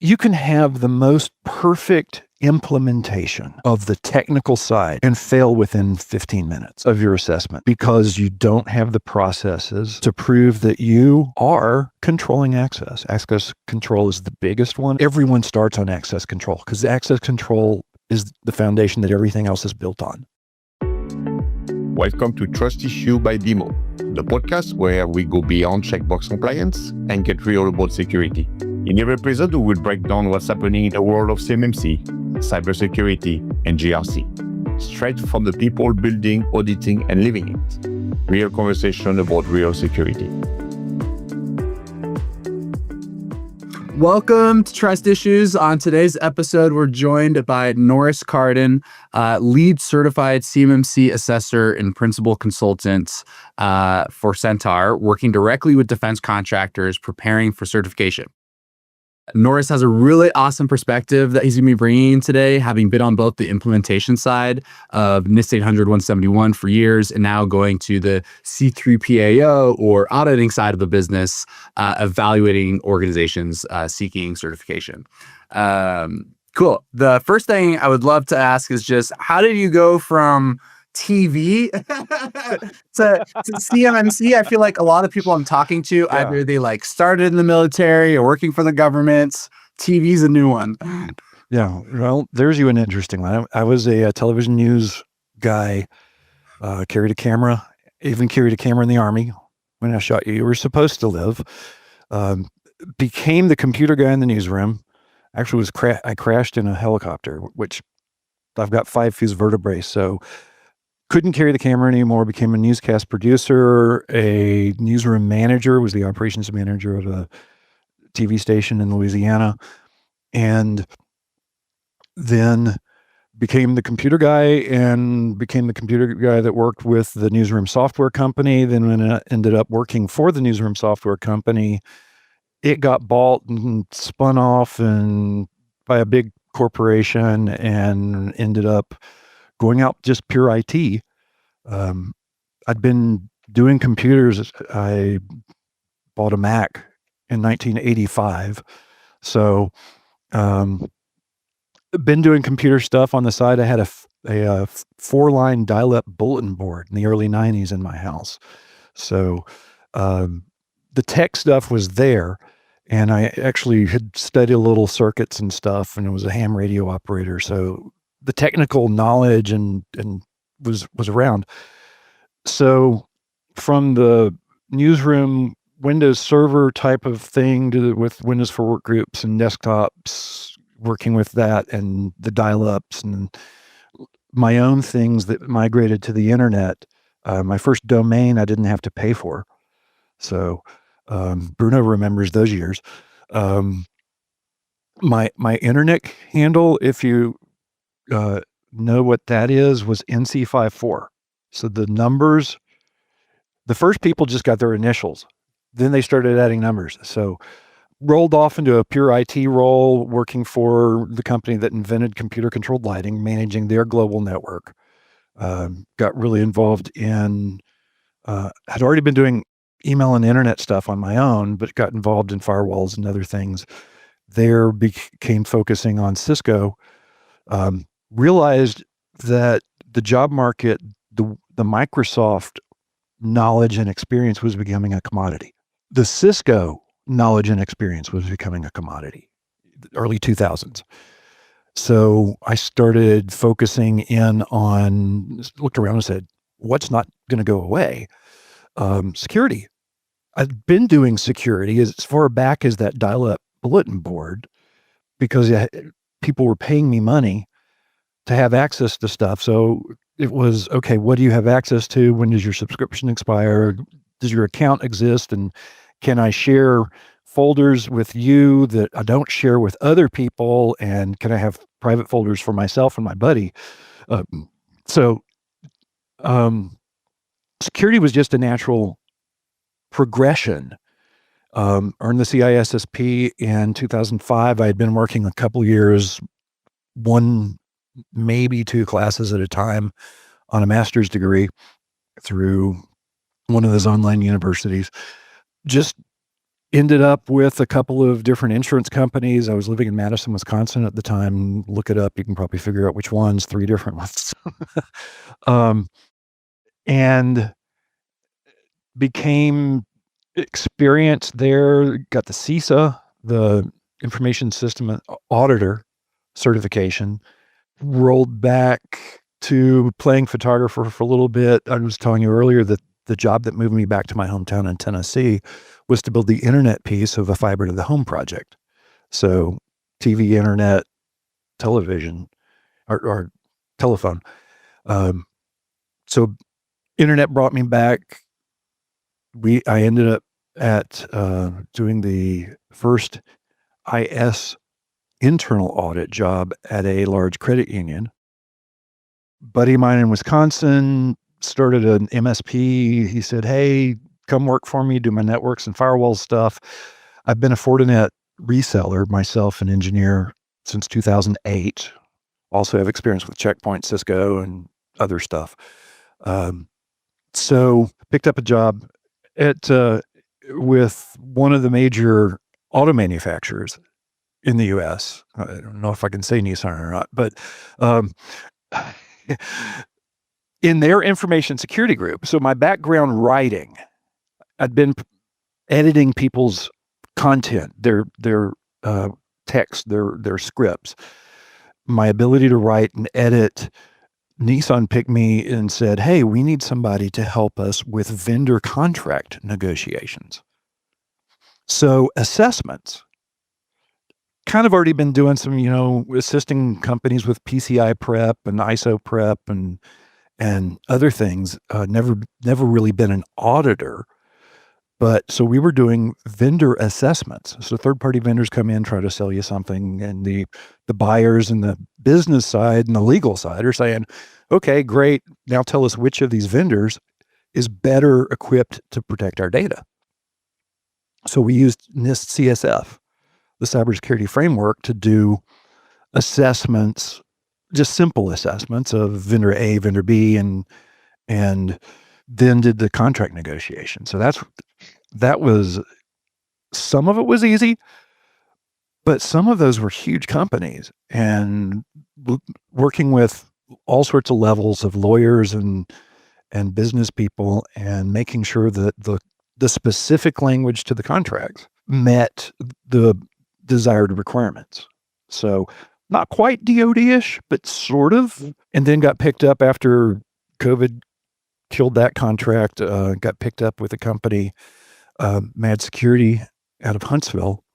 You can have the most perfect implementation of the technical side and fail within 15 minutes of your assessment because you don't have the processes to prove that you are controlling access. Access control is the biggest one. Everyone starts on access control because access control is the foundation that everything else is built on. Welcome to Trust Issue by Demo, the podcast where we go beyond checkbox compliance and get real about security. In every episode, we will break down what's happening in the world of CMMC, cybersecurity, and GRC, straight from the people building, auditing, and living it. Real conversation about real security. Welcome to Trust Issues. On today's episode, we're joined by Norris Carden, lead certified CMMC assessor and principal consultant for Centaur, working directly with defense contractors preparing for certification. Norris has a really awesome perspective that he's going to be bringing today, having been on both the implementation side of NIST 800-171 for years and now going to the C3PAO or auditing side of the business, evaluating organizations seeking certification. Cool. The first thing I would love to ask is just, how did you go from TV to CMMC? I feel like a lot of people I'm talking to, either they started in the military or working for the government. TV's a new one. Yeah. Well, there's you an interesting one. I was a television news guy, carried a camera, even carried a camera in the Army when I shot you. You were supposed to live. Became the computer guy in the newsroom. Actually I crashed in a helicopter, which I've got 5 fused vertebrae. So couldn't carry the camera anymore, became a newscast producer, a newsroom manager, was the operations manager of a TV station in Louisiana, and then became the computer guy and became the computer guy that worked with the newsroom software company. Then when I ended up working for the newsroom software company, it got bought and spun off and by a big corporation and ended up going out just pure IT. I'd been doing computers. I bought a Mac in 1985. So, been doing computer stuff on the side. I had a 4-line dial-up bulletin board in the early 90s in my house. So, the tech stuff was there. And I actually had studied a little circuits and stuff, and it was a ham radio operator. So the technical knowledge and was around. So from the newsroom Windows server type of thing with Windows for Workgroups and desktops, working with that and the dial-ups and my own things that migrated to the internet. My first domain I didn't have to pay for. So Bruno remembers those years. My internet handle, if you know what that is, was NC54. So the numbers, the first people just got their initials. Then they started adding numbers. So rolled off into a pure IT role, working for the company that invented computer controlled lighting, managing their global network. Got really involved in, had already been doing email and internet stuff on my own, but got involved in firewalls and other things. There became focusing on Cisco. Realized that the job market, the Microsoft knowledge and experience was becoming a commodity. The Cisco knowledge and experience was becoming a commodity, early 2000s. So I started focusing in on, looked around and said, what's not going to go away? Security. I've been doing security as far back as that dial-up bulletin board because people were paying me money to have access to stuff. So it was, okay, what do you have access to? When does your subscription expire? Does your account exist? And can I share folders with you that I don't share with other people? And can I have private folders for myself and my buddy? Security was just a natural progression. Earned the CISSP in 2005. I had been working a couple years, 1, maybe 2 classes at a time on a master's degree through one of those online universities. Just ended up with a couple of different insurance companies. I was living in Madison, Wisconsin at the time. Look it up. You can probably figure out which ones, 3 different ones. um, and became experienced there, got the CISA, the Information System Auditor certification, rolled back to playing photographer for a little bit. I was telling you earlier that the job that moved me back to my hometown in Tennessee was to build the internet piece of a fiber to the home project. So TV, internet, television, or telephone. So internet brought me back. I ended up at doing the first IS internal audit job at a large credit union. Buddy of mine in Wisconsin started an MSP. He said, "Hey, come work for me, do my networks and firewall stuff." I've been a Fortinet reseller myself, an engineer since 2008. Also have experience with Checkpoint, Cisco, and other stuff. So picked up a job at with one of the major auto manufacturers in the US. I don't know if I can say Nissan or not, but in their information security group. So my background writing, I'd been editing people's content, their text, their scripts. My ability to write and edit. Nissan picked me and said, "Hey, we need somebody to help us with vendor contract negotiations." So assessments, kind of already been doing some, assisting companies with PCI prep and ISO prep and other things. Never really been an auditor, but so we were doing vendor assessments. So third-party vendors come in, try to sell you something, and the buyers and the business side and the legal side are saying, "Okay, great. Now tell us which of these vendors is better equipped to protect our data." So we used NIST CSF, the cybersecurity framework, to do assessments, just simple assessments of vendor A, vendor B, and then did the contract negotiation. So that was, some of it was easy, but some of those were huge companies, and working with all sorts of levels of lawyers and business people, and making sure that the specific language to the contracts met the desired requirements. So not quite DoD-ish, but sort of. And then got picked up after COVID killed that contract, got picked up with a company, Mad Security out of Huntsville,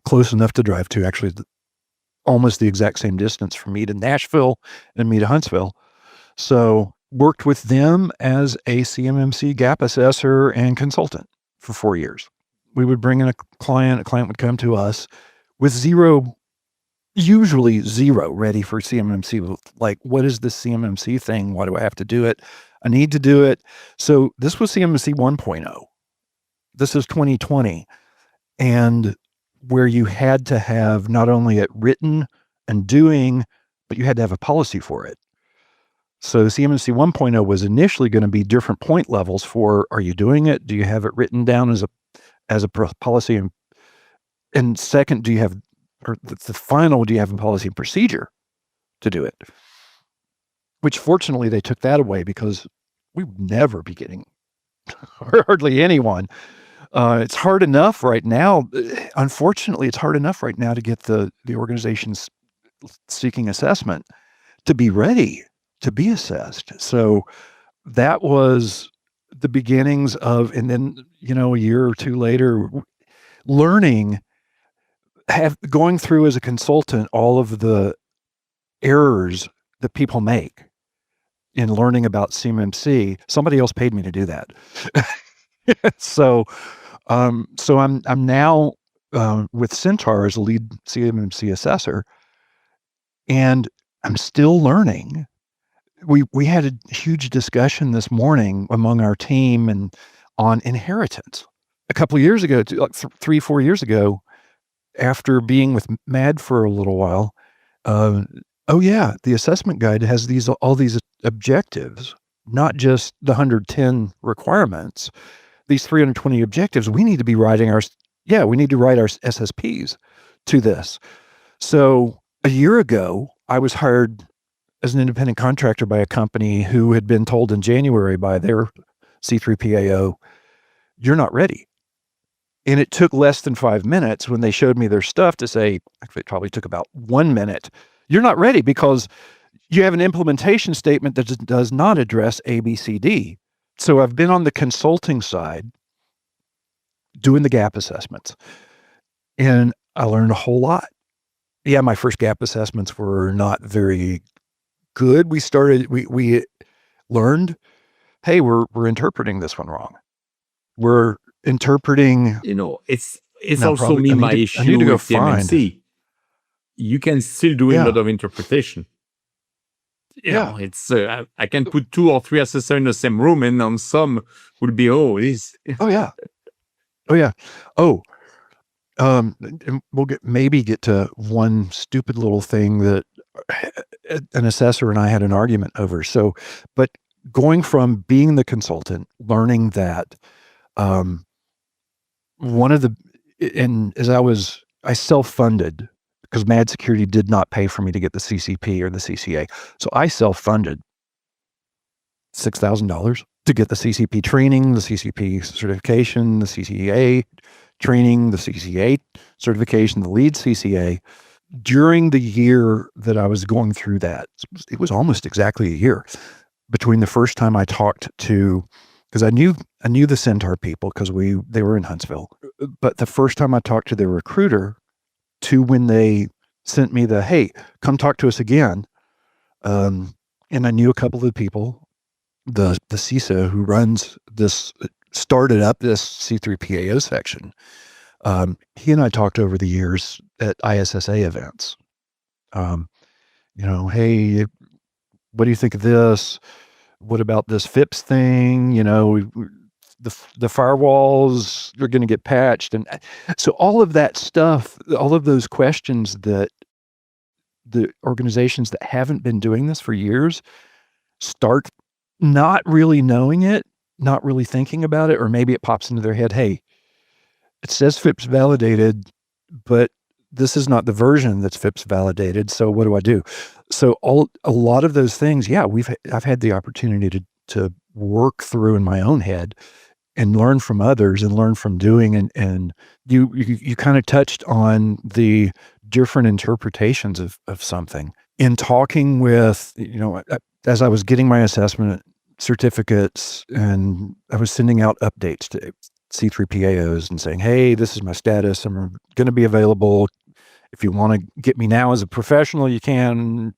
close enough to drive to, actually almost the exact same distance from me to Nashville and me to Huntsville. So worked with them as a CMMC gap assessor and consultant for 4 years. We would bring in a client would come to us with usually zero ready for CMMC. Like, what is this CMMC thing? Why do I have to do it? I need to do it. So this was CMMC 1.0. This is 2020. And where you had to have not only it written and doing, but you had to have a policy for it. So CMMC 1.0 was initially going to be different point levels for, are you doing it? Do you have it written down as a policy? And second, do you have, or the final, do you have a policy and procedure to do it? Which fortunately they took that away, because we would never be getting hardly anyone. It's hard enough right now. Unfortunately, it's hard enough right now to get the organizations seeking assessment to be ready to be assessed. So that was the beginnings of, and then, a year or two later, learning, going through as a consultant all of the errors that people make in learning about CMMC. Somebody else paid me to do that. So I'm now with Centaur as a lead CMMC assessor, and I'm still learning. We had a huge discussion this morning among our team and on inheritance. A couple of years ago, like 3-4 years ago, after being with MAD for a little while, oh yeah, the assessment guide has all these objectives, not just the 110 requirements, these 320 objectives, we need to write our SSPs to this. So a year ago, I was hired as an independent contractor by a company who had been told in January by their C3PAO, you're not ready. And it took less than 5 minutes when they showed me their stuff to say, actually, it probably took about 1 minute. You're not ready because you have an implementation statement that does not address A, B, C, D. So I've been on the consulting side doing the gap assessments, and I learned a whole lot. Yeah, my first gap assessments were not very good. We learned, hey, we're interpreting this one wrong. We're interpreting. It's Now, also probably, I my need issue to go with CMMC. You can still do a Yeah. lot of interpretation. You Yeah. know, it's I can put 2 or 3 assessors in the same room, and on some will be this. Oh yeah. And we'll get to one stupid little thing that an assessor and I had an argument over. So, but going from being the consultant, learning that, I self-funded because Mad Security did not pay for me to get the CCP or the CCA. So I self-funded $6,000 to get the CCP training, the CCP certification, the CCA training, the CCA certification, the lead CCA. During the year that I was going through that, it was almost exactly a year between the first time I talked to, because I knew the Centaur people because they were in Huntsville, but the first time I talked to their recruiter to when they sent me hey, come talk to us again. And I knew a couple of the people, the CISO who started up this C3PAO section. He and I talked over the years at ISSA events. Hey, what do you think of this? What about this FIPS thing? The firewalls are going to get patched. And so all of that stuff, all of those questions that the organizations that haven't been doing this for years start not really knowing it, not really thinking about it, or maybe it pops into their head, hey, it says FIPS validated, but this is not the version that's FIPS validated. So what do I do? So a lot of those things, yeah, I've had the opportunity to work through in my own head and learn from others and learn from doing. And you kind of touched on the different interpretations of something in talking with, as I was getting my assessment certificates and I was sending out updates to C3PAOs and saying, hey, this is my status. I'm going to be available. If you want to get me now as a professional, you can.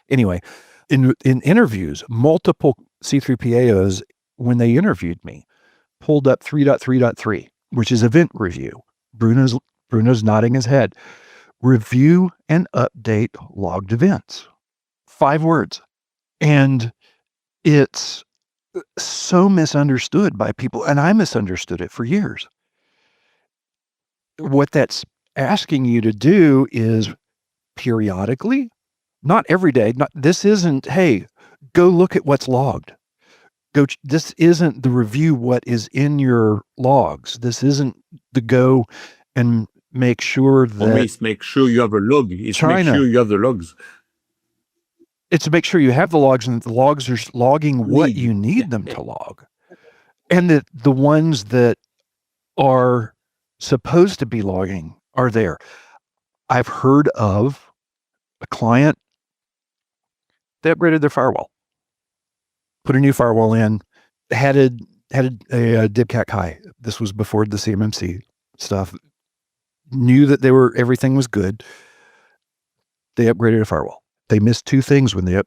Anyway, in interviews, multiple C3PAOs, when they interviewed me, pulled up 3.3.3, which is event review. Bruno's nodding his head. Review and update logged events. 5 words. And it's so misunderstood by people, and I misunderstood it for years. What that's asking you to do is periodically, not every day, this isn't, hey, go look at what's logged. This isn't the review what is in your logs. This isn't the go and make sure that... Always make sure you have a log. It's make sure you have the logs. It's to make sure you have the logs and the logs are logging what you need them to log. And that the ones that are supposed to be logging are there. I've heard of a client, they upgraded their firewall, put a new firewall in, had a DibCAC high. This was before the CMMC stuff. Knew that everything was good. They upgraded a firewall. They missed 2 things when they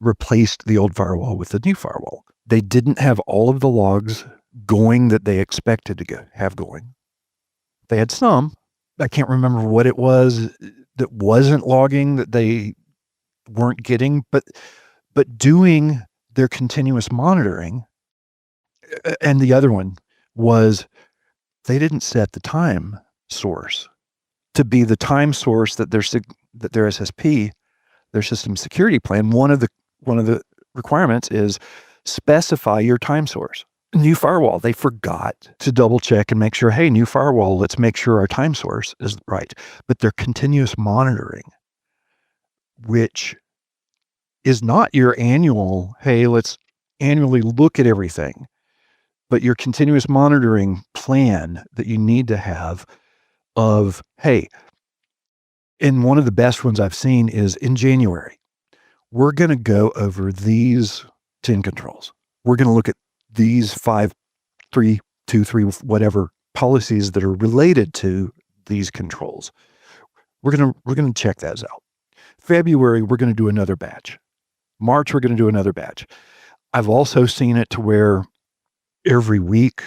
replaced the old firewall with the new firewall. They didn't have all of the logs going that they expected to have going. They had some. I can't remember what it was that wasn't logging that they weren't getting, but doing their continuous monitoring. And the other one was they didn't set the time source to be the time source that their SSP, their system security plan. One of the requirements is specify your time source. New firewall. They forgot to double check and make sure, hey, new firewall, let's make sure our time source is right. But they're continuous monitoring, which is not your annual, hey, let's annually look at everything, but your continuous monitoring plan that you need to have of, hey, and one of the best ones I've seen is in January, we're going to go over these 10 controls. We're going to look at these 5, 3, 2, 3, whatever policies that are related to these controls. We're going to check those out. February, we're going to do another batch. March, we're going to do another batch. I've also seen it to where every week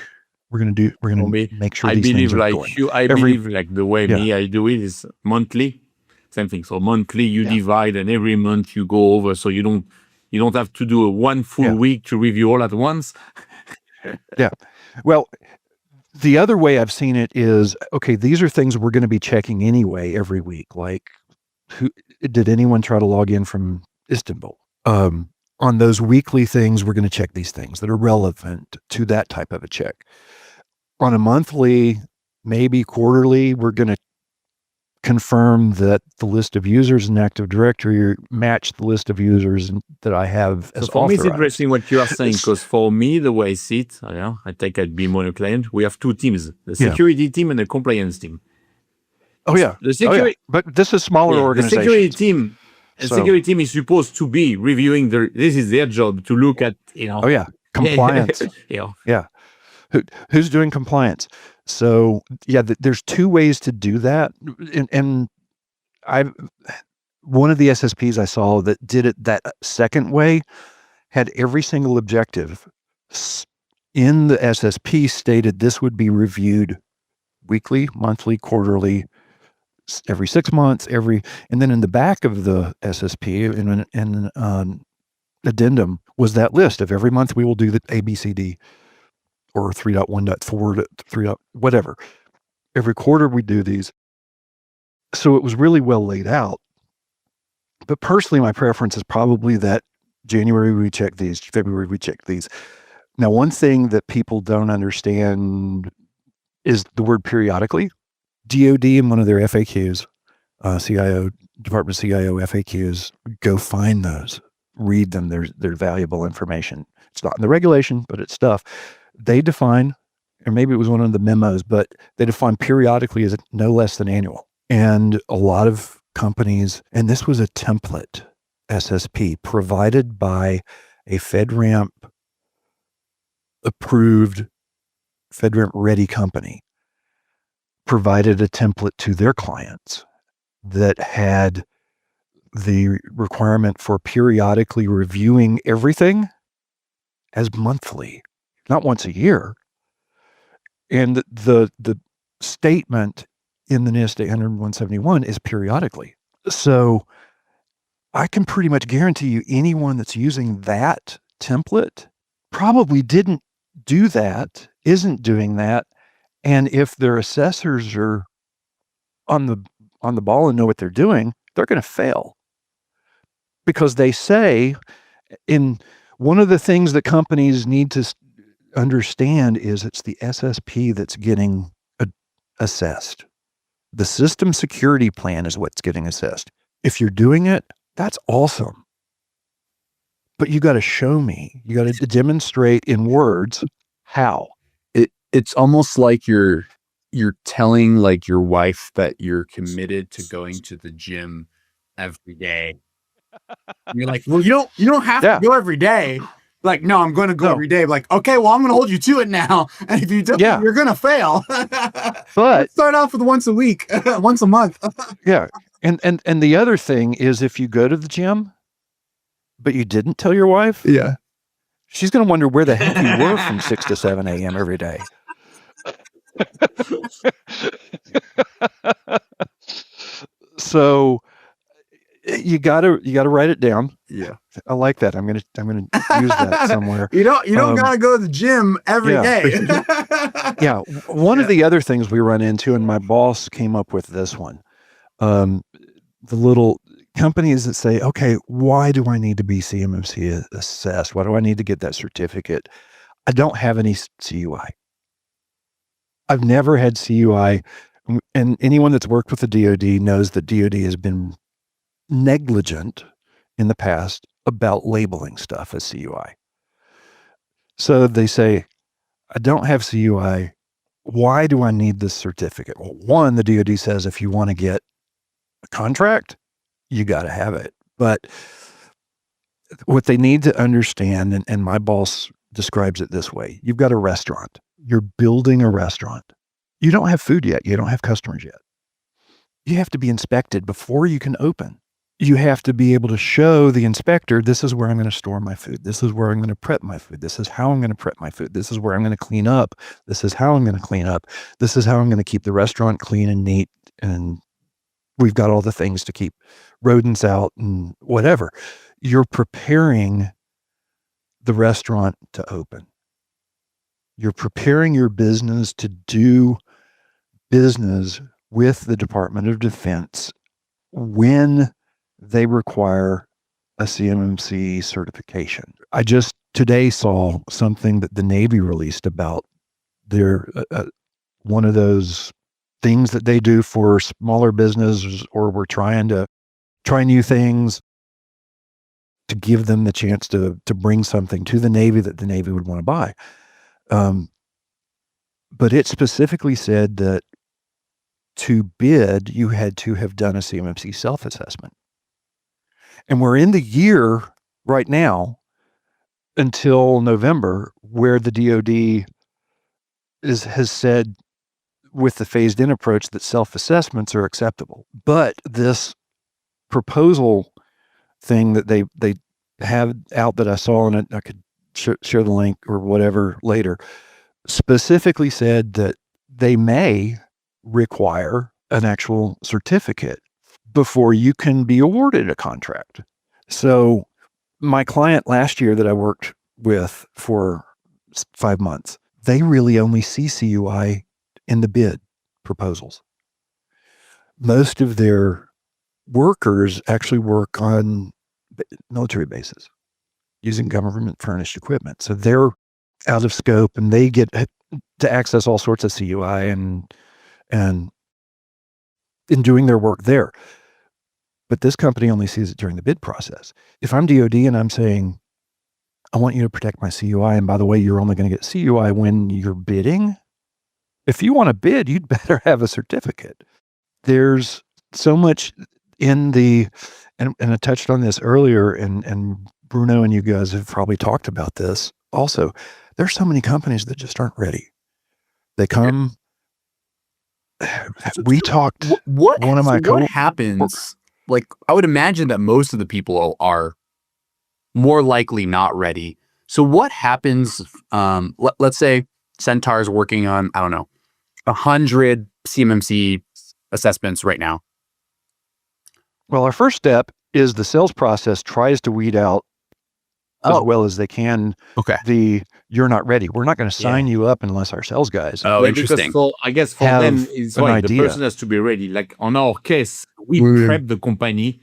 we're going to make sure these things are going. I believe like the way I do it is monthly, same thing. So monthly you divide, and every month you go over, so you don't have to do a one full week to review all at once. Yeah. Well, the other way I've seen it is, okay, these are things we're going to be checking anyway every week. Like, did anyone try to log in from Istanbul? On those weekly things, we're going to check these things that are relevant to that type of a check. On a monthly, maybe quarterly, we're going to confirm that the list of users in Active Directory match the list of users that I have as authorized. For me, it's interesting what you are saying, because for me, the way I see it, I take at BMO a client, we have two teams, the security team and the compliance team. Oh yeah. The security, but this is smaller organization. The security team is supposed to be reviewing this is their job, to look at, compliance. Yeah. Who's doing compliance? So there's two ways to do that. And one of the SSPs I saw that did it that second way had every single objective in the SSP stated this would be reviewed weekly, monthly, quarterly, every 6 months, and then in the back of the SSP in an addendum was that list of every month we will do the ABCD or 3.1.4 to 3. Whatever. Every quarter we do these. So it was really well laid out. But personally, my preference is probably that January we check these, February we check these. Now, one thing that people don't understand is the word periodically. DoD in one of their FAQs, Department of CIO FAQs, go find those, read them. They're valuable information. It's not in the regulation, but it's stuff. They define, or maybe it was one of the memos, but they define periodically as no less than annual. And a lot of companies, and this was a template SSP provided by a FedRAMP approved, FedRAMP ready company, provided a template to their clients that had the requirement for periodically reviewing everything as monthly, not once a year. And the statement in the NIST 800-171 is periodically. So I can pretty much guarantee you anyone that's using that template probably didn't do that, isn't doing that. And if their assessors are on the ball and know what they're doing, they're going to fail. Because they say, in one of the things that companies need to understand is it's the SSP that's getting assessed. The system security plan is what's getting assessed. If you're doing it, that's awesome. But you got to show me. You got to demonstrate in words how. It's almost like you're telling like your wife that you're committed to going to the gym every day. You're like, well, you don't have to go every day. Like, no, I'm going to go every day. Like, okay, well, I'm going to hold you to it now. And if you don't, you're going to fail. But let's start off with once a week, once a month. Yeah. And the other thing is, if you go to the gym, but you didn't tell your wife, she's going to wonder where the heck you were from 6 to 7 a.m. every day. So you gotta write it down. Yeah, I like that. I'm gonna use that somewhere. You don't gotta go to the gym every day. One of the other things we run into, and my boss came up with this one. The little companies that say, okay, why do I need to be CMMC assessed? Why do I need to get that certificate? I don't have any CUI. I've never had CUI, and anyone that's worked with the DoD knows that DoD has been negligent in the past about labeling stuff as CUI. So they say, I don't have CUI. Why do I need this certificate? Well, one, the DoD says if you want to get a contract, you got to have it. But what they need to understand, and my boss describes it this way: you've got a restaurant, you're building a restaurant. You don't have food yet. You don't have customers yet. You have to be inspected before you can open. You have to be able to show the inspector, this is where I'm going to store my food. This is where I'm going to prep my food. This is how I'm going to prep my food. This is where I'm going to clean up. This is how I'm going to clean up. This is how I'm going to keep the restaurant clean and neat. And we've got all the things to keep rodents out and whatever. You're preparing the restaurant to open. You're preparing your business to do business with the Department of Defense when they require a CMMC certification. I just today saw something that the Navy released about their one of those things that they do for smaller businesses, or we're trying to try new things to give them the chance to bring something to the Navy that the Navy would want to buy. But it specifically said that to bid, you had to have done a CMMC self-assessment. And we're in the year right now until November where the DoD has said with the phased-in approach that self-assessments are acceptable. But this proposal thing that they have out that I saw, and I could share the link or whatever later, specifically said that they may require an actual certificate before you can be awarded a contract. So my client last year that I worked with for 5 months, they really only see CUI in the bid proposals. Most of their workers actually work on military bases using government furnished equipment. So they're out of scope and they get to access all sorts of CUI and in doing their work there. But this company only sees it during the bid process. If I'm DoD and I'm saying, I want you to protect my CUI, and by the way, you're only going to get CUI when you're bidding. If you want to bid, you'd better have a certificate. There's so much in the, and I touched on this earlier, and Bruno and you guys have probably talked about this also. There's so many companies that just aren't ready. They come, we talked, what what happens? Like, I would imagine that most of the people are more likely not ready. So what happens, let's say Centaur is working on, I don't know, 100 CMMC assessments right now. Well, our first step is the sales process tries to weed out as well as they can you're not ready. We're not going to sign you up unless our sales guys. Oh, interesting. I guess for them, it's right. The person has to be ready. Like on our case, we prep the company.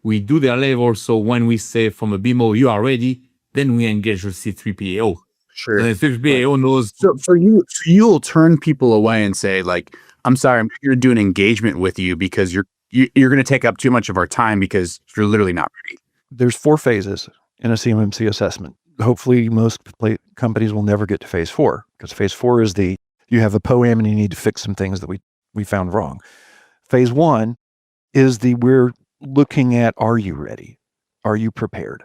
We do their level. So when we say from a BMO, you are ready, then we engage the C3PAO. Sure. And the C3PAO knows. So you'll turn people away and say, like, I'm sorry, I'm here to do an engagement with you because you're going to take up too much of our time because you're literally not ready. There's 4 phases in a CMMC assessment. Hopefully most companies will never get to phase 4, because phase 4 is you have a POAM and you need to fix some things that we found wrong. Phase 1 is we're looking at, are you ready? Are you prepared?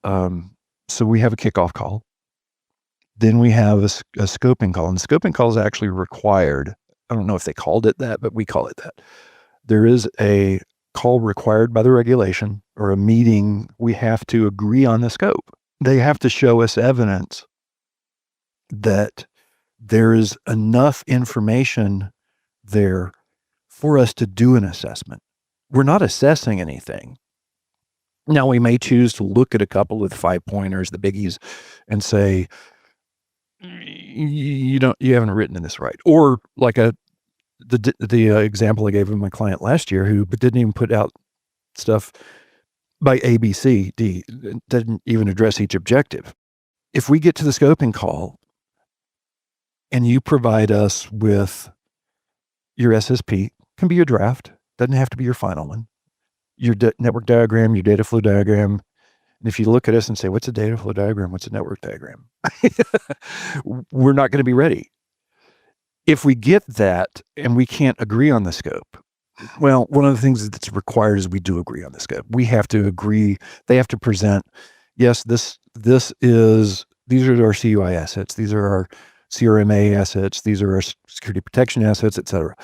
So we have a kickoff call. Then we have a scoping call, and the scoping call is actually required. I don't know if they called it that, but we call it that. There is a call required by the regulation, or a meeting. We have to agree on the scope. They have to show us evidence that there is enough information there for us to do an assessment. We're not assessing anything. Now, we may choose to look at a couple of the 5-pointers, the biggies, and say, you haven't written this right. Or like the example I gave of my client last year, who didn't even put out stuff by A, B, C, D, didn't even address each objective. If we get to the scoping call and you provide us with your SSP, can be your draft, doesn't have to be your final one, your network diagram, your data flow diagram. And if you look at us and say, what's a data flow diagram? What's a network diagram? We're not going to be ready. If we get that and we can't agree on the scope, well, one of the things that's required is we do agree on the scope. We have to agree. They have to present, yes, these are our CUI assets. These are our CRMA assets. These are our security protection assets, et cetera.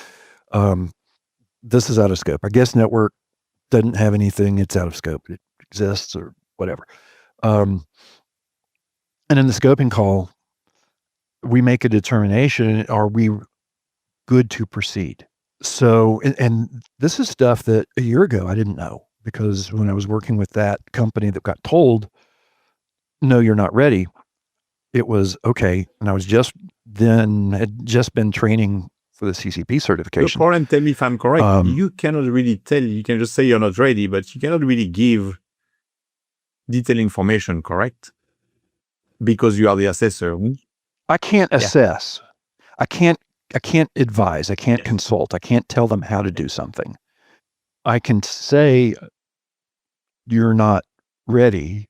This is out of scope. Our guest network doesn't have anything. It's out of scope. It exists or whatever. And in the scoping call, we make a determination, are we good to proceed? So, and this is stuff that a year ago I didn't know, because when I was working with that company that got told, no, you're not ready, it was okay. And I was had just been training for the CCP certification. Your problem, tell me if I'm correct. You cannot really tell, you can just say you're not ready, but you cannot really give detailed information, correct? Because you are the assessor. I can't assess. I can't advise. I can't consult. I can't tell them how to do something. I can say, you're not ready.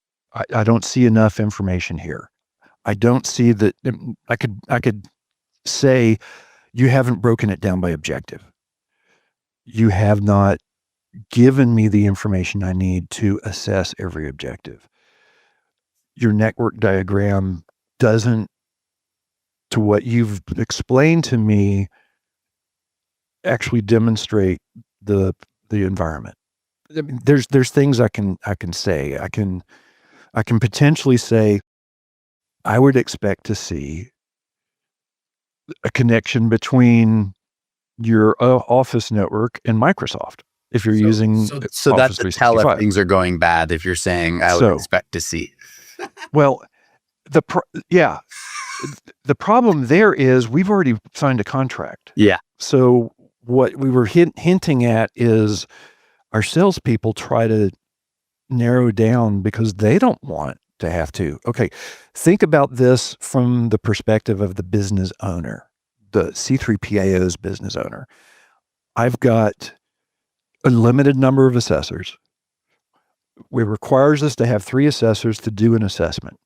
I don't see enough information here. I don't see that. I could say, you haven't broken it down by objective. You have not given me the information I need to assess every objective. Your network diagram doesn't, to what you've explained to me, actually demonstrate the environment. I mean, there's things I can say. I can potentially say, I would expect to see a connection between your Office network and Microsoft. If you're using so Office that's a tell 365. if things are going bad. If you're saying, I would expect to see. Well, the problem there is we've already signed a contract. Yeah. So what we were hinting at is our salespeople try to narrow down because they don't want to have to. Okay, think about this from the perspective of the business owner, the C3PAO's business owner. I've got a limited number of assessors. It requires us to have 3 assessors to do an assessment.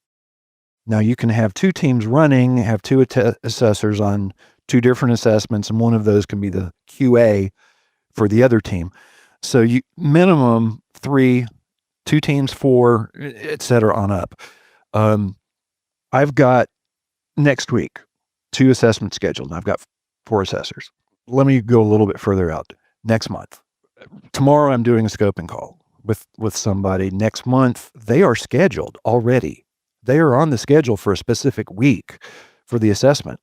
Now you can have 2 teams running, have 2 assessors on 2 different assessments, and one of those can be the QA for the other team. So you minimum 3, 2 teams, 4, et cetera, on up. I've got next week 2 assessments scheduled. I've got 4 assessors. Let me go a little bit further out. Next month, tomorrow I'm doing a scoping call with somebody. Next month, they are scheduled already. They are on the schedule for a specific week for the assessment.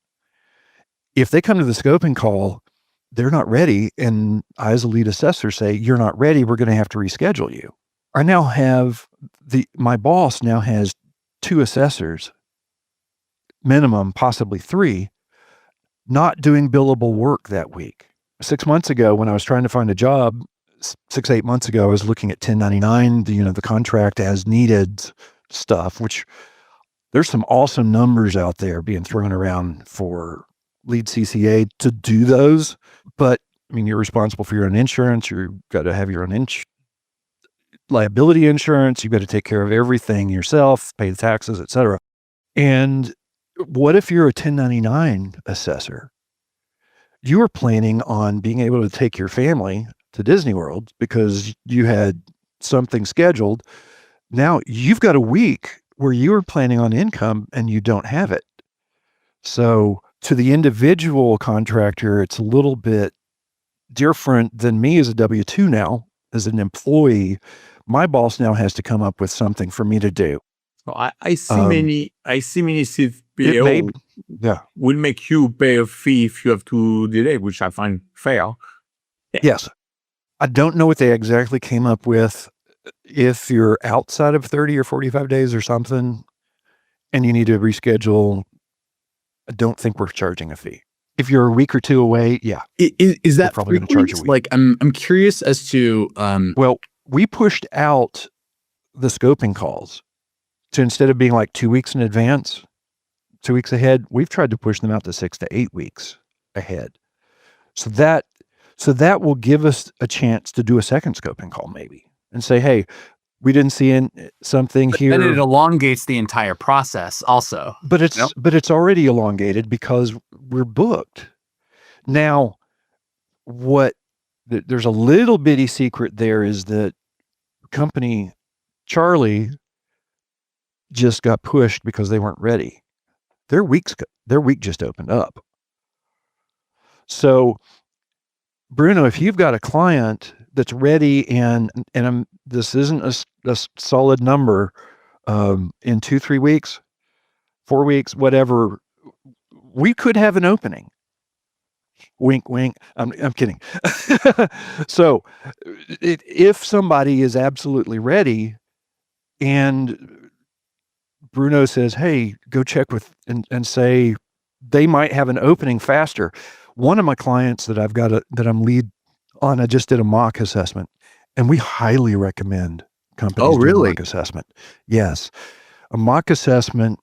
If they come to the scoping call, they're not ready, and I as a lead assessor say, you're not ready, we're going to have to reschedule you. I now have my boss now has 2 assessors, minimum, possibly 3, not doing billable work that week. 6 months ago, when I was trying to find a job, 6-8 months ago, I was looking at 1099, the contract as needed stuff, which there's some awesome numbers out there being thrown around for lead CCA to do those. But I mean, you're responsible for your own insurance. You've got to have your own liability insurance. You've got to take care of everything yourself, pay the taxes, et cetera. And what if you're a 1099 assessor? You were planning on being able to take your family to Disney World because you had something scheduled. Now you've got a week where you were planning on income and you don't have it. So to the individual contractor, it's a little bit different than me as a W-2 now. As an employee, my boss now has to come up with something for me to do. So I see many CPO will make you pay a fee if you have to delay, which I find fair. Yes. I don't know what they exactly came up with. If you're outside of 30 or 45 days or something and you need to reschedule, I don't think we're charging a fee. If you're a week or 2 away, yeah. Is that probably going to charge a week? Like, I'm curious as to well, we pushed out the scoping calls to, instead of being like 2 weeks in advance, 2 weeks ahead. We've tried to push them out to 6 to 8 weeks ahead. So that will give us a chance to do a second scoping call maybe and say, hey, we didn't see something here. Then it elongates the entire process also. But it's already elongated because we're booked. Now, there's a little bitty secret there is that company Charlie just got pushed because they weren't ready. Their week just opened up. So, Bruno, if you've got a client that's ready and this isn't a solid number in 2-3 weeks, 4 weeks, whatever, we could have an opening. Wink, wink. I'm kidding. So, if somebody is absolutely ready, and Bruno says, "Hey, go check with and say they might have an opening faster." One of my clients that that I'm lead on, I just did a mock assessment, and we highly recommend companies do a mock assessment. Yes, a mock assessment,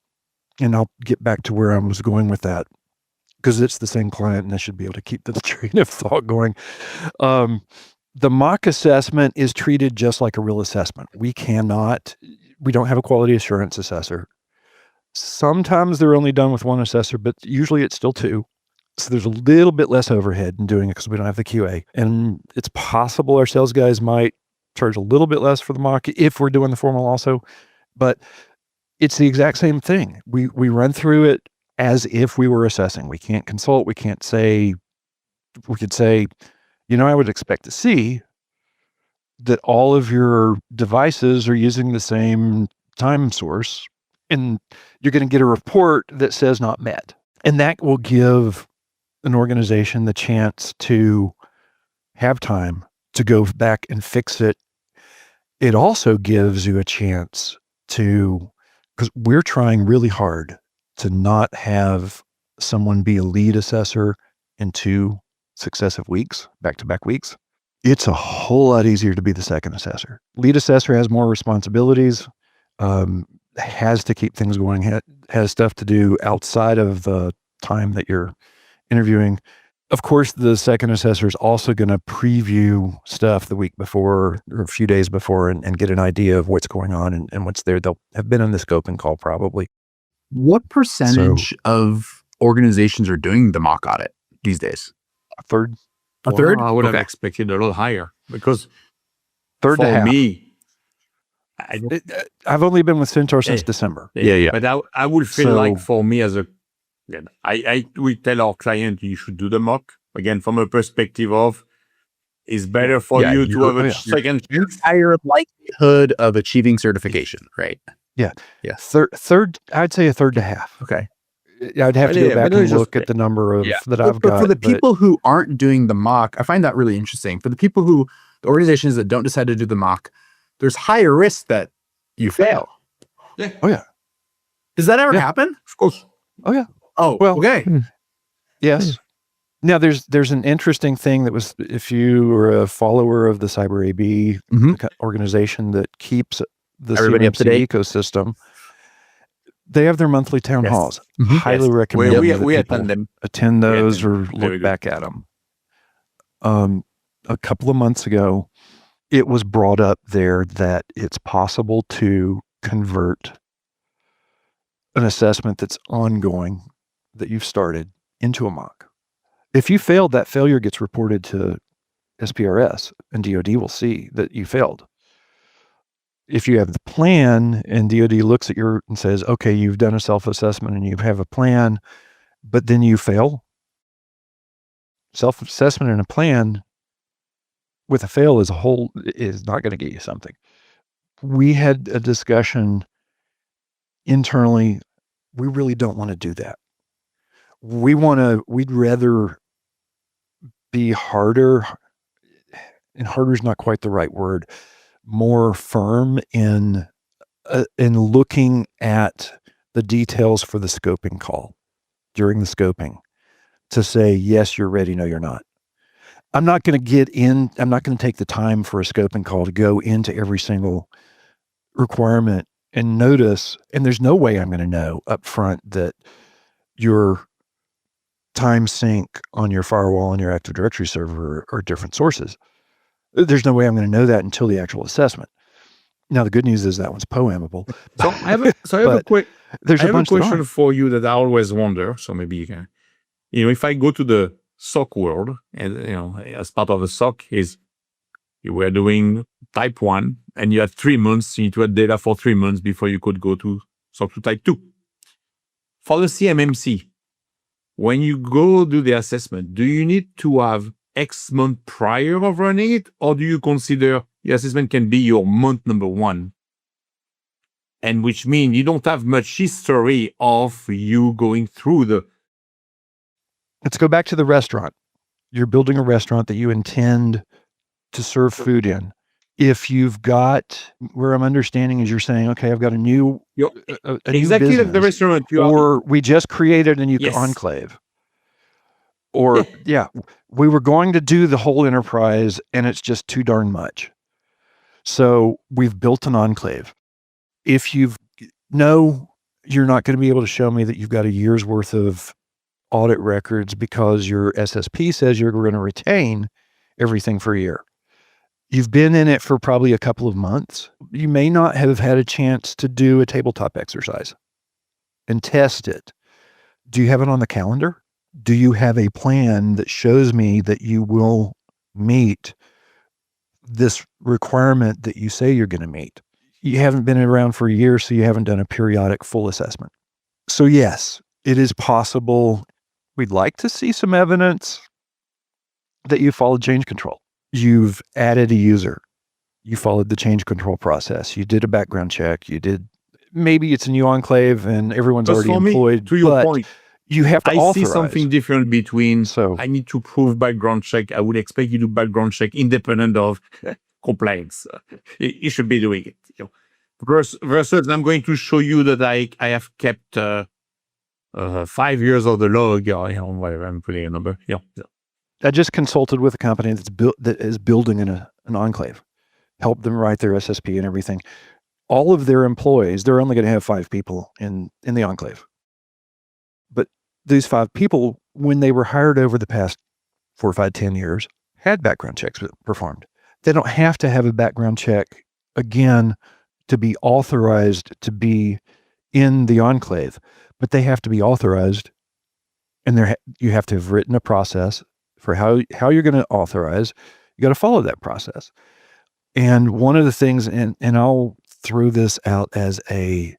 and I'll get back to where I was going with that because it's the same client, and I should be able to keep the train of thought going. The mock assessment is treated just like a real assessment. We don't have a quality assurance assessor. Sometimes they're only done with one assessor, but usually it's still two. So there's a little bit less overhead in doing it because we don't have the QA. And it's possible our sales guys might charge a little bit less for the mock if we're doing the formal also, but it's the exact same thing. We run through it as if we were assessing. We can't consult. We could say, I would expect to see that all of your devices are using the same time source, and you're going to get a report that says not met. And that will give an organization the chance to have time to go back and fix it. It also gives you a chance because we're trying really hard to not have someone be a lead assessor in 2 successive weeks, back-to-back weeks. It's a whole lot easier to be the second assessor. Lead assessor has more responsibilities, has to keep things going, has stuff to do outside of the time that you're interviewing. Of course, the second assessor is also going to preview stuff the week before or a few days before and get an idea of what's going on and what's there. They'll have been on the scoping call probably. What percentage of organizations are doing the mock audit these days? A third. A third? I would have expected a little higher because third to half. For me, I've only been with Centaur since December. Yeah. But I would feel like for me we tell our client you should do the mock again from a perspective of it's better for you to have a second higher likelihood of achieving certification, right? Yeah. Third, I'd say a third to half. Okay. I'd have to go back and look at the number of that I've got. But for the people who aren't doing the mock, I find that really interesting. For the organizations that don't decide to do the mock, there's higher risk that you fail. Yeah. Oh yeah. Does that ever happen? Of course. Oh yeah. Oh, well, okay. Yes. Now there's an interesting thing that was, if you were a follower of the Cyber AB organization that keeps the everybody up to date ecosystem, they have their monthly town halls. Highly recommend we attend them. Attend those or look back at them. A couple of months ago, it was brought up there that it's possible to convert an assessment that's ongoing, that you've started, into a mock. If you failed, that failure gets reported to SPRS, and DoD will see that you failed. If you have the plan and DoD looks at and says, okay, you've done a self-assessment and you have a plan, but then you fail, self-assessment and a plan with a fail is not going to get you something. We had a discussion internally. We really don't want to do that. We'd rather be harder, and harder is not quite the right word, more firm in looking at the details for the scoping call during the scoping to say, yes, you're ready. No, you're not. I'm not going to take the time for a scoping call to go into every single requirement and notice, and there's no way I'm going to know up front that your time sync on your firewall and your Active Directory server are different sources. There's no way I'm going to know that until the actual assessment. Now, the good news is that one's POAMable. So I have a question for you that I always wonder. So maybe you can, if I go to the SOC world, and as part of the SOC is you were doing type 1 and you had 3 months, you need to have data for 3 months before you could go to SOC to type 2. For the CMMC, when you go do the assessment, do you need to have X month prior of running it, or do you consider the assessment can be your month number 1? And which means you don't have much history of you going through the... Let's go back to the restaurant. You're building a restaurant that you intend to serve food in. If you've got, where I'm understanding is you're saying, okay, I've got a new exactly new like the restaurant, we just created a new enclave, or we were going to do the whole enterprise and it's just too darn much. So we've built an enclave. If you're not going to be able to show me that you've got a year's worth of audit records because your SSP says you're going to retain everything for a year. You've been in it for probably a couple of months. You may not have had a chance to do a tabletop exercise and test it. Do you have it on the calendar? Do you have a plan that shows me that you will meet this requirement that you say you're going to meet? You haven't been around for a year, so you haven't done a periodic full assessment. So yes, it is possible. We'd like to see some evidence that you followed change control. You've added a user. You followed the change control process. You did a background check. Maybe it's a new enclave and everyone's already employed. To your point, you have to authorize. I see something different between, I need to prove background check. I would expect you to do background check independent of compliance. You should be doing it. Versus, I'm going to show you that I have kept 5 years of the log, whatever, I'm putting a number. I just consulted with a company that is building an enclave, helped them write their SSP and everything. All of their employees, they're only going to have 5 people in the enclave. But these 5 people, when they were hired over the past 4, 5, 10 years, had background checks performed. They don't have to have a background check again to be authorized to be in the enclave, but they have to be authorized, and you have to have written a process for how you're going to authorize. You got to follow that process. And one of the things, and I'll throw this out as a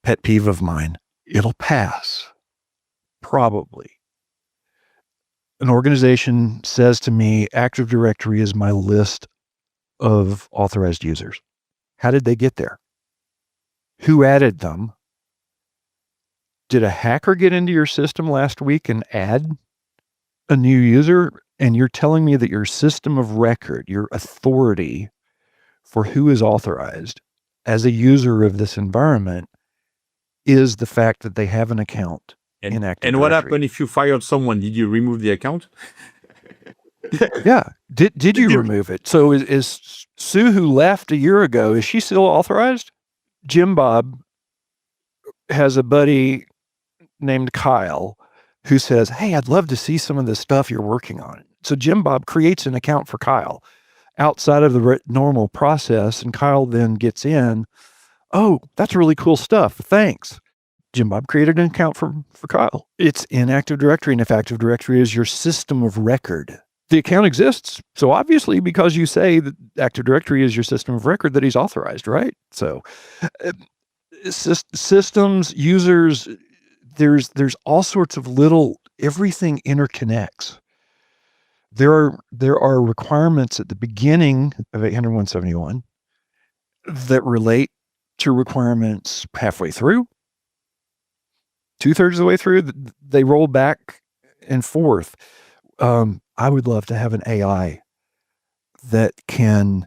pet peeve of mine, it'll pass, probably. An organization says to me, Active Directory is my list of authorized users. How did they get there? Who added them? Did a hacker get into your system last week and add a new user? And you're telling me that your system of record, your authority for who is authorized as a user of this environment is the fact that they have an account in Active Directory. And what happened if you fired someone? Did you remove the account? Yeah. Did you remove it? So is Sue, who left a year ago, is she still authorized? Jim Bob has a buddy named Kyle who says, hey, I'd love to see some of the stuff you're working on. So Jim Bob creates an account for Kyle outside of the normal process, and Kyle then gets in. Oh, that's really cool stuff. Thanks. Jim Bob created an account for Kyle. It's in Active Directory, and if Active Directory is your system of record, the account exists. So obviously, because you say that Active Directory is your system of record, that he's authorized, right? So systems, users, there's all sorts of everything interconnects. There are requirements at the beginning of 800.171 that relate to requirements halfway through, 2/3 of the way through. They roll back and forth. I would love to have an AI that can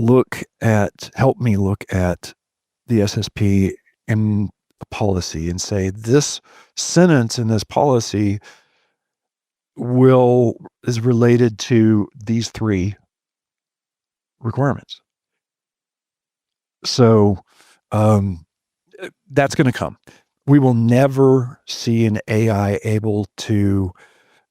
help me look at the SSP and the policy and say, this sentence in this policy is related to these 3 requirements. So that's going to come. We will never see an AI able to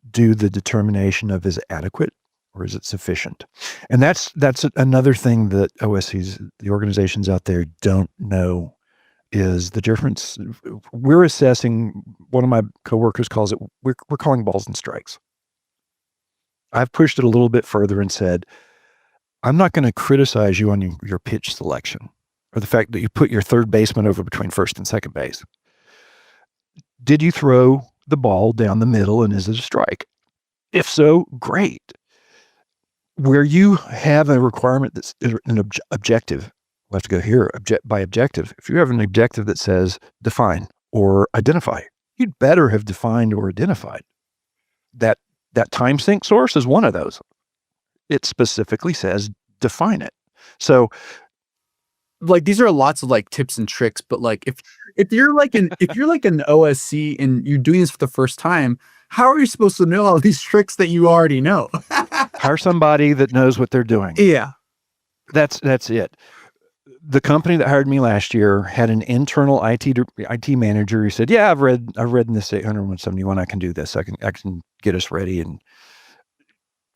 do the determination of is it adequate or is it sufficient? And that's another thing that OSCs, the organizations out there, don't know is the difference. We're assessing, one of my coworkers calls it, we're calling balls and strikes. I've pushed it a little bit further and said, I'm not going to criticize you on your pitch selection or the fact that you put your third baseman over between first and second base. Did you throw the ball down the middle and is it a strike? If so, great. Where you have a requirement that's an objective, we'll have to go here by objective. If you have an objective that says define or identify, you'd better have defined or identified. That time sync source is one of those. It specifically says define it. So like these are lots of like tips and tricks, but like if you're like an OSC and you're doing this for the first time, how are you supposed to know all these tricks that you already know? Hire somebody that knows what they're doing. Yeah. That's it. The company that hired me last year had an internal IT manager who said, "Yeah, I've read in this 800-171. I can do this. I can get us ready." And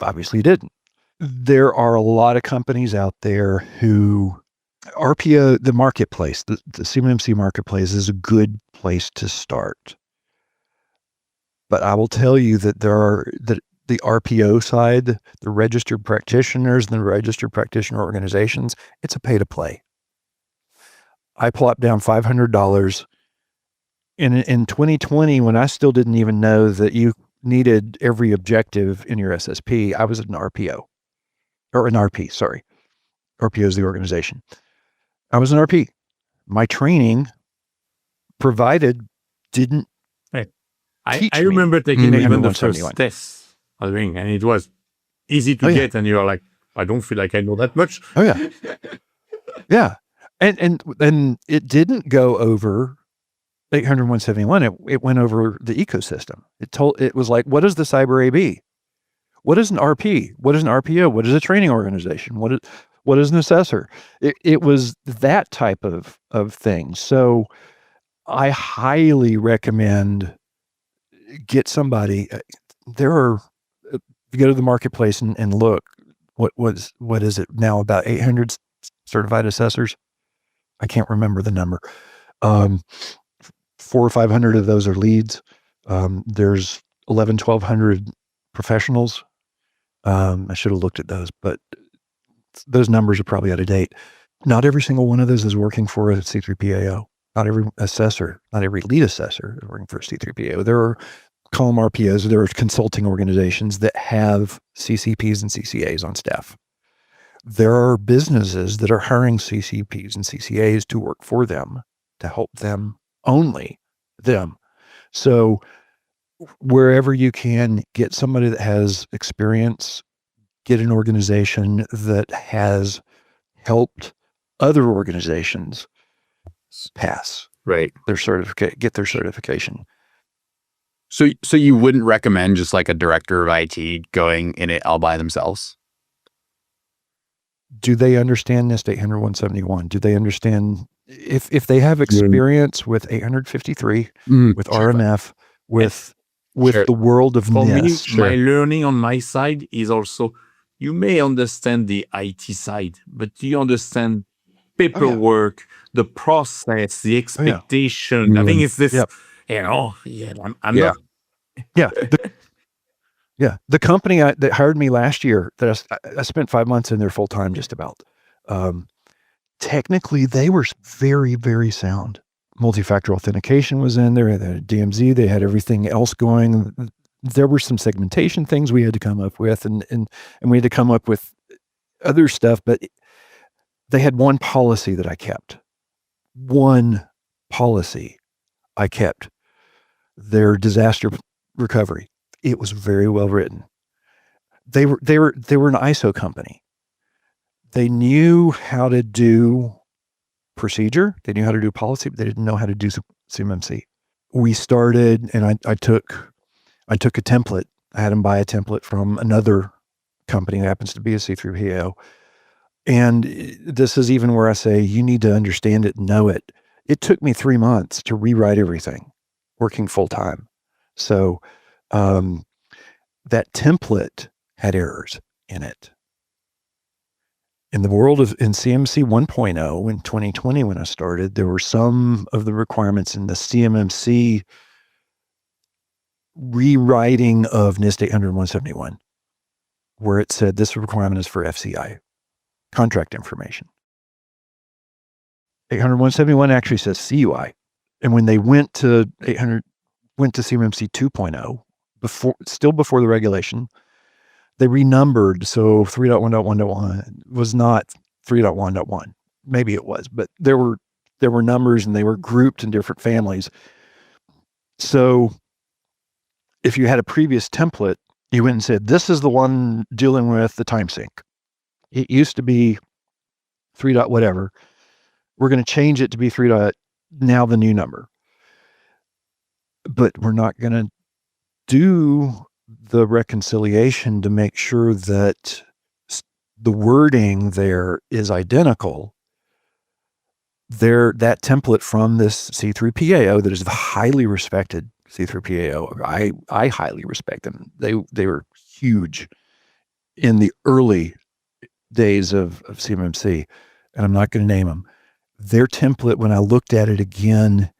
obviously didn't. There are a lot of companies out there who RPO, the marketplace, the CMMC marketplace is a good place to start. But I will tell you that the RPO side, the registered practitioners and the registered practitioner organizations, it's a pay to play. I plopped down $500 in 2020 when I still didn't even know that you needed every objective in your SSP. I was an RPO or an RP, sorry. RPO is the organization. I was an RP. My training provided didn't I remember taking even the first test, and it was easy to get, and you're like, I don't feel like I know that much. Oh yeah. Yeah. And it didn't go over 800-171. It went over the ecosystem. It was like, what is the cyber AB? What is an RP? What is an RPO? What is a training organization? What is an assessor? It was that type of thing. So I highly recommend get somebody. If you go to the marketplace and look, what is it now, about 800 certified assessors? I can't remember the number. 400 or 500 of those are leads. There's 1,100 professionals. I should have looked at those, but those numbers are probably out of date. Not every single one of those is working for a C3PAO. Not every assessor, not every lead assessor is working for a C3PAO. There are column RPOs, there are consulting organizations that have CCPs and CCAs on staff. There are businesses that are hiring CCPs and CCAs to work for them, to help them, only them. So wherever you can, get somebody that has experience, get an organization that has helped other organizations pass their get their certification. So you wouldn't recommend just like a director of IT going in it all by themselves? Do they understand NIST 800-171? Do they understand if they have experience with 853, with RMF, with the world of NIST? For me, my learning on my side is also, you may understand the IT side, but do you understand paperwork, the process, the expectation? I think it's this, I'm not. The company that hired me last year, that I spent 5 months in there full time, just about. Technically, they were very, very sound. Multi-factor authentication was in there. They had DMZ. They had everything else going. There were some segmentation things we had to come up with, and we had to come up with other stuff. But they had one policy that I kept. One policy I kept. Their disaster recovery. It was very well written. They were an ISO company. They knew how to do procedure. They knew how to do policy, but they didn't know how to do CMMC. We started, and I took a template. I had them buy a template from another company that happens to be a C3PAO. And this is even where I say, you need to understand it, know it. It took me 3 months to rewrite everything, working full time. So that template had errors in it. In the world in CMMC 1.0 in 2020, when I started, there were some of the requirements in the CMMC rewriting of NIST 800-171, where it said this requirement is for FCI, contract information. 800-171 actually says CUI. And when they went to CMMC 2.0, before the regulation, they renumbered. So 3.1.1.1 was not 3.1.1. Maybe it was, but there were numbers and they were grouped in different families. So if you had a previous template, you went and said, this is the one dealing with the time sync. It used to be 3. Whatever. We're going to change it to be 3. Now the new number. But we're not going to do the reconciliation to make sure that the wording there is identical. That template from this C3PAO that is the highly respected C3PAO, I highly respect them. They were huge in the early days of CMMC, and I'm not going to name them. Their template, when I looked at it again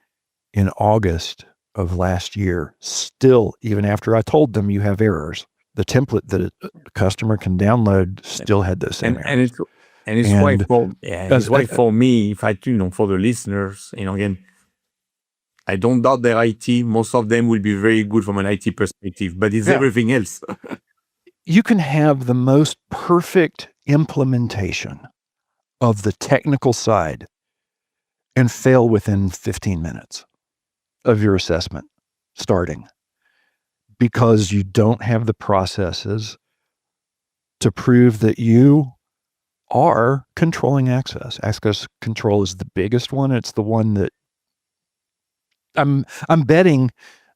in August of last year, still, even after I told them you have errors, the template that a customer can download still had those same errors. It's why for me, if I, for the listeners, again, I don't doubt their IT. Most of them will be very good from an IT perspective, but it's everything else. You can have the most perfect implementation of the technical side and fail within 15 minutes of your assessment starting because you don't have the processes to prove that you are controlling access. Access control is the biggest one. It's the one that I'm betting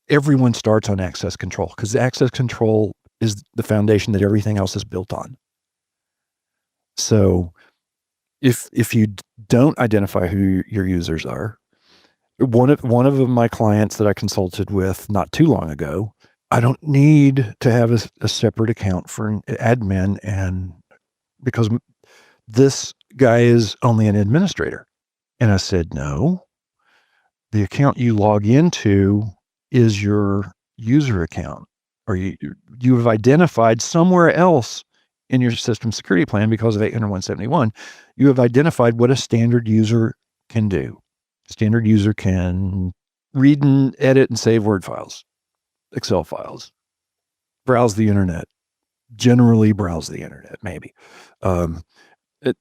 everyone starts on access control because access control is the foundation that everything else is built on. So if you don't identify who your users are, one of my clients that I consulted with not too long ago, I don't need to have a separate account for an admin, and because this guy is only an administrator. And I said, no, the account you log into is your user account, or you have identified somewhere else in your system security plan because of 800-171, you have identified what a standard user can do. Standard user can read and edit and save Word files, Excel files, browse the internet, generally browse the internet, maybe.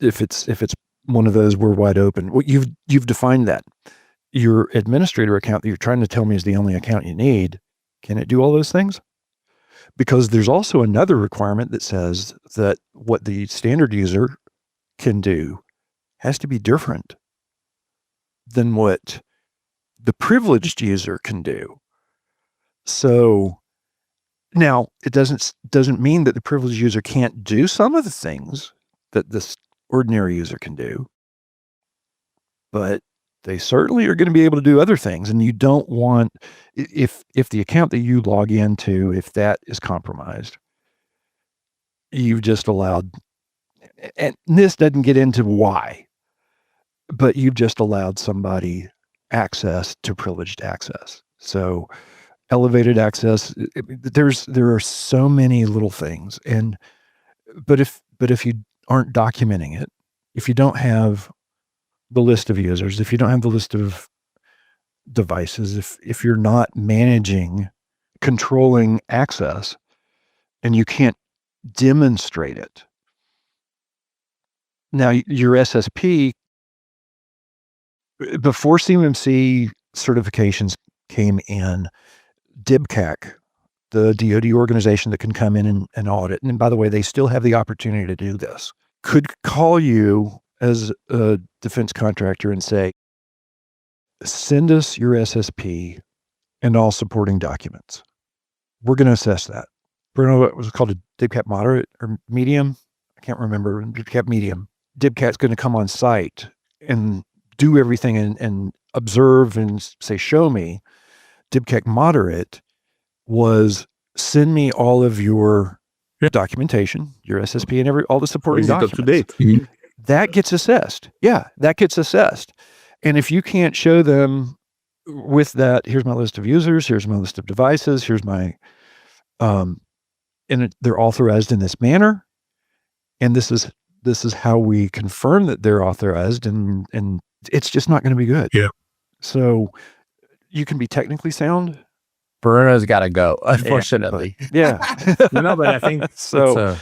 If it's one of those, we're wide open. Well, you've defined that. Your administrator account that you're trying to tell me is the only account you need, can it do all those things? Because there's also another requirement that says that what the standard user can do has to be different than what the privileged user can do. So now it doesn't mean that the privileged user can't do some of the things that this ordinary user can do, but they certainly are going to be able to do other things. And you don't want, if the account that you log into, if that is compromised, you've just allowed, and this doesn't get into why, but you've just allowed somebody access to privileged access. So elevated access, there are so many little things. But if you aren't documenting it, if you don't have the list of users, if you don't have the list of devices, if you're not controlling access, and you can't demonstrate it. Now, your SSP, before CMMC certifications came in, DIBCAC, the DoD organization that can come in and audit, and by the way, they still have the opportunity to do this, could call you as a defense contractor and say, send us your SSP and all supporting documents. We're going to assess that. Bruno, what was it called, a DIBCAT moderate or medium? I can't remember. DIBCAT medium. DIBCAT's going to come on site and do everything and observe and say, show me, DibCAC moderate was send me all of your documentation, your SSP and all the supporting Is it up documents. to date? That gets assessed. Yeah, that gets assessed. And if you can't show them with that, here's my list of users, here's my list of devices, here's my, and they're authorized in this manner. And this is how we confirm that they're authorized, and it's just not going to be good. Yeah. So you can be technically sound. Bruno's got to go, unfortunately. Yeah. No, but I think So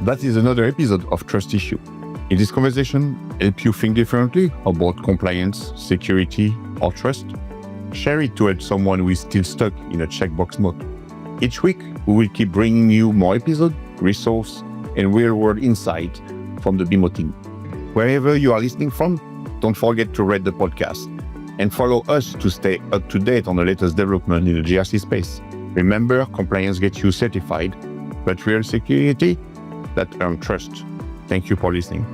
That is another episode of Trust Issue. In this conversation, help you think differently about compliance, security, or trust. Share it to help someone who is still stuck in a checkbox mode. Each week, we will keep bringing you more episodes, resources, and real-world insight from the BMO team. Wherever you are listening from, don't forget to rate the podcast and follow us to stay up to date on the latest development in the GRC space. Remember, compliance gets you certified, but real security, that earns trust. Thank you for listening.